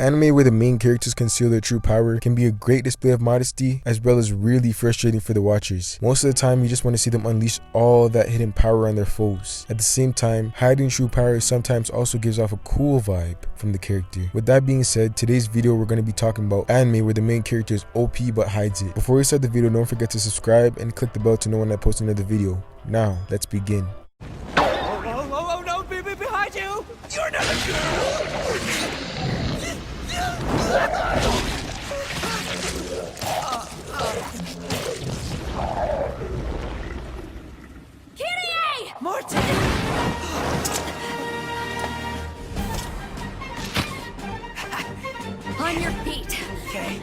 Anime where the main characters conceal their true power can be a great display of modesty as well as really frustrating for the watchers. Most of the time you just want to see them unleash all that hidden power on their foes. At the same time, hiding true power sometimes also gives off a cool vibe from the character. With that being said, today's video we're going to be talking about anime where the main character is OP but hides it. Before we start the video, don't forget to subscribe and click the bell to know when I post another video. Now, let's begin. Oh no, behind you! You're not a girl! Kyrie! Martin! On your feet. Okay.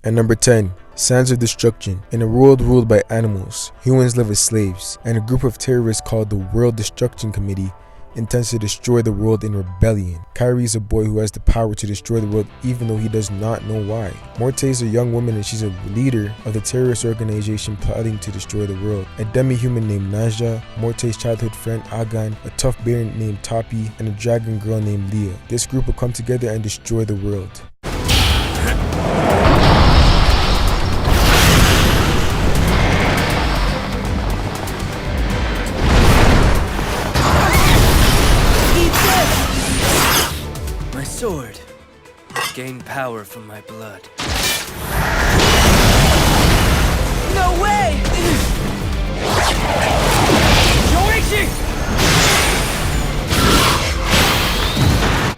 And number 10. Sands of Destruction. In a world ruled by animals, humans live as slaves, and a group of terrorists called the World Destruction Committee intends to destroy the world in rebellion. Kyrie is a boy who has the power to destroy the world even though he does not know why. Morte is a young woman and she's a leader of the terrorist organization plotting to destroy the world. A demi-human named Naja, Morte's childhood friend Agan, a tough bear named Tapi, and a dragon girl named Leah. This group will come together and destroy the world. My sword. Gain power from my blood. No way!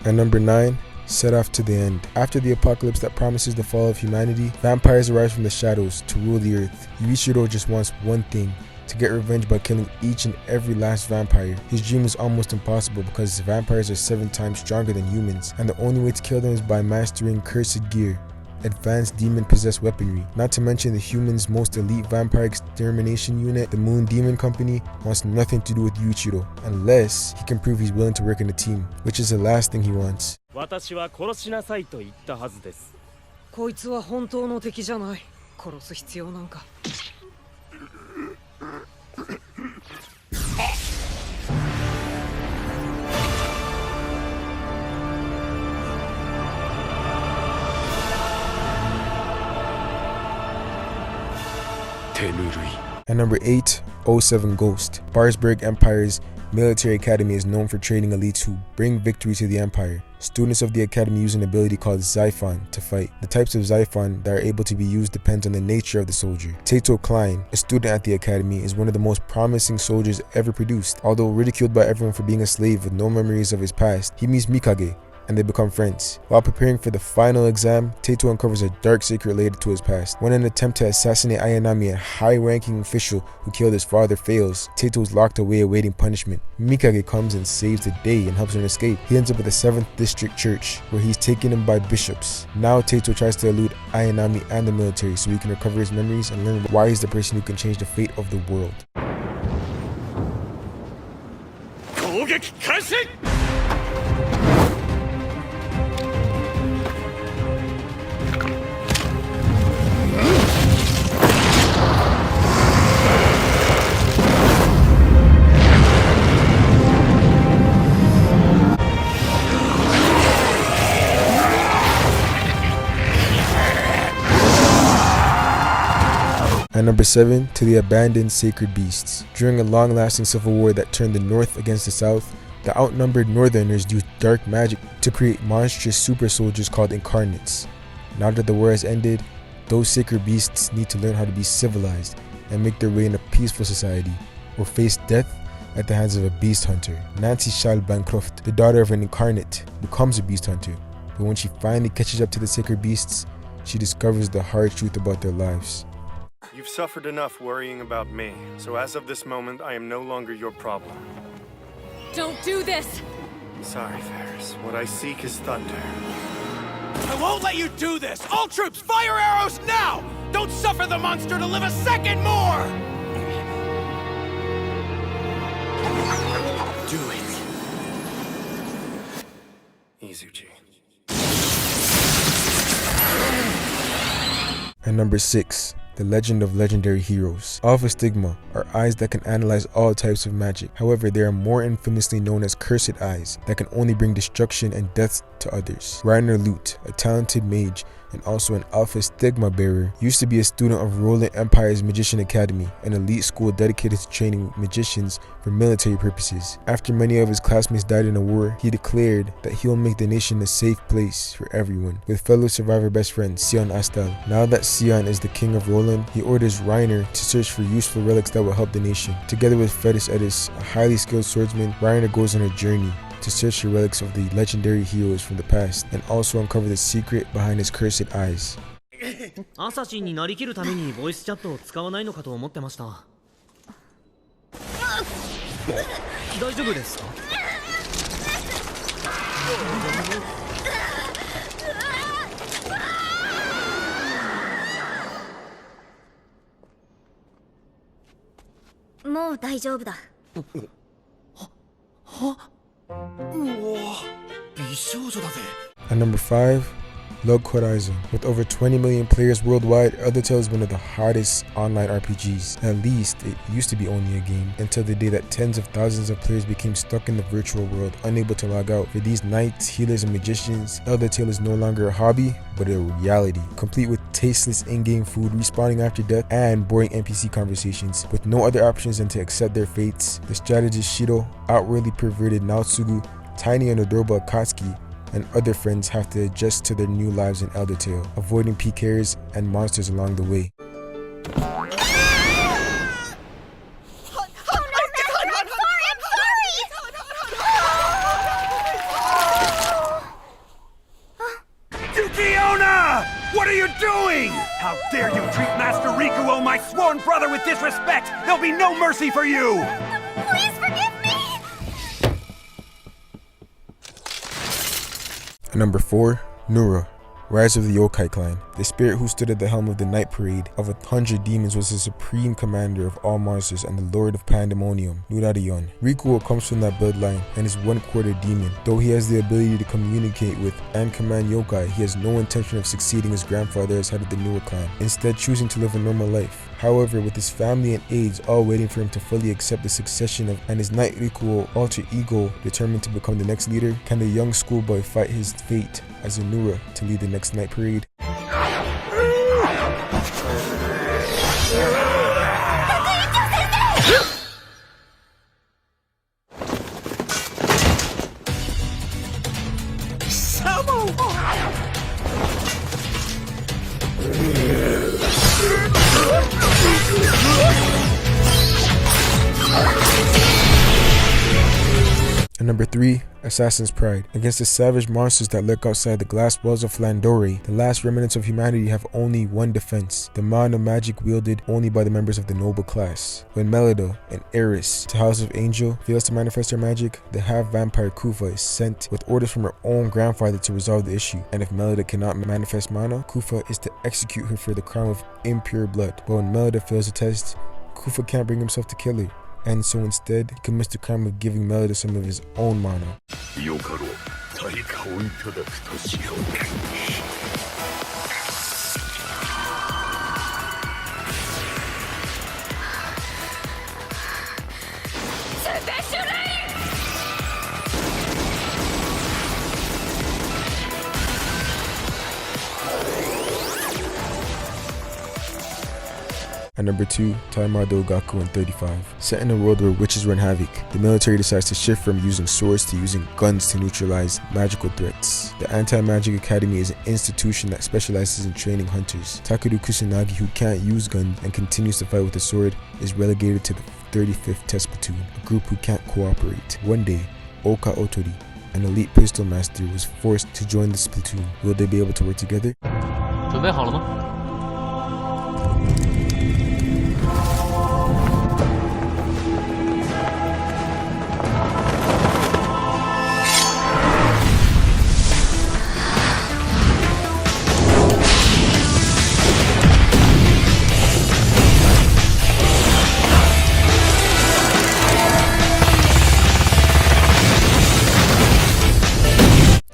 And number 9. Set off to the end. After the apocalypse that promises the fall of humanity, vampires arise from the shadows to rule the earth. Yuichiro just wants one thing: to get revenge by killing each and every last vampire. His dream is almost impossible because vampires are 7 times stronger than humans, and the only way to kill them is by mastering cursed gear, advanced demon-possessed weaponry. Not to mention the humans' most elite vampire extermination unit, the Moon Demon Company, wants nothing to do with Yuichiro unless he can prove he's willing to work in a team, which is the last thing he wants. 私は殺しなさいと言ったはずです。こいつは本当の敵じゃない。殺す必要なんか。And number 8, 07 Ghost. Barsberg Empire's military academy is known for training elites who bring victory to the empire. Students of the academy use an ability called Xiphon to fight. The types of Xiphon that are able to be used depends on the nature of the soldier. Taito Klein, a student at the academy, is one of the most promising soldiers ever produced. Although ridiculed by everyone for being a slave with no memories of his past, he meets Mikage, and they become friends. While preparing for the final exam, Taito uncovers a dark secret related to his past. When an attempt to assassinate Ayanami, a high-ranking official who killed his father, fails, Taito is locked away awaiting punishment. Mikage comes and saves the day and helps him escape. He ends up at the 7th District Church, where he's taken in by bishops. Now Taito tries to elude Ayanami and the military so he can recover his memories and learn why he's the person who can change the fate of the world. And number 7, to the abandoned sacred beasts. During a long-lasting civil war that turned the North against the South, the outnumbered Northerners used dark magic to create monstrous super soldiers called incarnates. Now that the war has ended, those sacred beasts need to learn how to be civilized and make their way in a peaceful society, or face death at the hands of a beast hunter. Nancy Shal Bancroft, the daughter of an incarnate, becomes a beast hunter, but when she finally catches up to the sacred beasts, she discovers the hard truth about their lives. You've suffered enough worrying about me, so as of this moment, I am no longer your problem. Don't do this! Sorry, Ferris. What I seek is thunder. I won't let you do this! All troops, fire arrows now! Don't suffer the monster to live a second more! Do it. Izuchi. And number 6, the legend of legendary heroes. Alpha Stigma are eyes that can analyze all types of magic. However, they are more infamously known as cursed eyes that can only bring destruction and death to others. Reiner Lute, a talented mage and also an Alpha Stigma bearer, used to be a student of Roland Empire's Magician Academy, an elite school dedicated to training magicians for military purposes. After many of his classmates died in a war, he declared that he will make the nation a safe place for everyone, with fellow survivor best friend Sion Astel. Now that Sion is the king of Roland, he orders Reiner to search for useful relics that will help the nation. Together with Fedis Edis, a highly skilled swordsman, Reiner goes on a journey to search the relics of the legendary heroes from the past and also uncover the secret behind his cursed eyes. アサシンになりきるためにボイスチャットを使わないのかと思ってました。大丈夫ですか？もう大丈夫だ。At number 5, Log Horizon. With over 20 million players worldwide, Undertale is one of the hottest online RPGs. At least, it used to be only a game, until the day that tens of thousands of players became stuck in the virtual world, unable to log out. For these knights, healers, and magicians, Undertale is no longer a hobby, but a reality, complete with tasteless in-game food, respawning after death, and boring NPC conversations. With no other options than to accept their fates, the strategist Shiro, outwardly perverted Naotsugu, tiny and adorable Akatsuki, and other friends have to adjust to their new lives in Undertale, avoiding PKers and monsters along the way. Yukiona! What are you doing? How dare you treat Master Rikuo, my sworn brother, with disrespect! There'll be no mercy for you! Please forgive me! Number 4, Nura, Rise of the Yokai Clan. The spirit who stood at the helm of the night parade of 100 demons was the supreme commander of all monsters and the lord of pandemonium, Nurarion. Rikuo comes from that bloodline and is 1/4 demon. Though he has the ability to communicate with and command yokai, he has no intention of succeeding his grandfather as head of the Nura clan, instead choosing to live a normal life. However, with his family and aides all waiting for him to fully accept the succession of and his knight Rikuo alter ego determined to become the next leader, can the young schoolboy fight his fate as a Nura to lead the next night parade? And number 3, Assassin's Pride. Against the savage monsters that lurk outside the glass walls of Flandore, the last remnants of humanity have only one defense, the mana magic wielded only by the members of the noble class. When Melida, an heiress to House of Angel, fails to manifest her magic, the half-vampire Kufa is sent with orders from her own grandfather to resolve the issue, and if Melida cannot manifest mana, Kufa is to execute her for the crime of impure blood. But when Melida fails the test, Kufa can't bring himself to kill her, and so instead, he commits the crime of giving Melida some of his own mana. At number 2, Taimado Gaku in 35. Set in a world where witches run havoc, the military decides to shift from using swords to using guns to neutralize magical threats. The Anti-Magic Academy is an institution that specializes in training hunters. Takeru Kusanagi, who can't use guns and continues to fight with a sword, is relegated to the 35th Test Platoon, a group who can't cooperate. One day, Oka Otori, an elite pistol master, was forced to join this platoon. Will they be able to work together? 准备好了吗？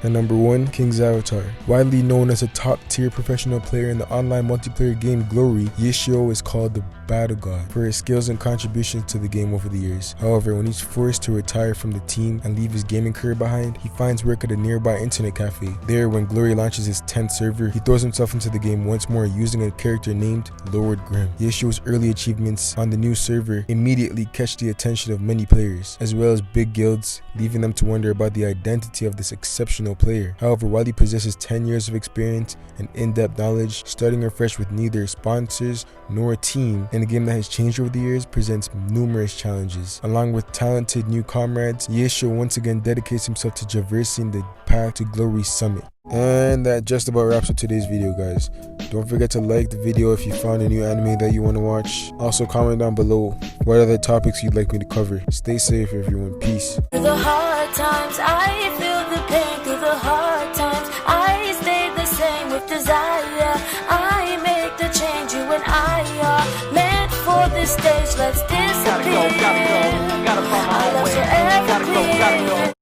At And number 1, King's Avatar. Widely known as a top-tier professional player in the online multiplayer game Glory, Yishio is called the Battle God for his skills and contributions to the game over the years. However, when he's forced to retire from the team and leave his gaming career behind, he finds work at a nearby internet cafe. There, when Glory launches his 10th server, he throws himself into the game once more using a character named Lord Grim. Yishio's early achievements on the new server immediately catch the attention of many players, as well as big guilds, leaving them to wonder about the identity of this exceptional player. However, while he possesses 10 years of experience and in-depth knowledge, starting afresh with neither sponsors nor a team in a game that has changed over the years presents numerous challenges. Along with talented new comrades, Yeshua once again dedicates himself to traversing the path to Glory's summit. And that just about wraps up today's video, guys. Don't forget to like the video if you found a new anime that you want to watch. Also comment down below what other topics you'd like me to cover. Stay safe, everyone. Peace. Through the hard times, I feel the pain. Through the hard times, I stay the same with desire. I make the change, you and I are meant for this stage. Let's disappear.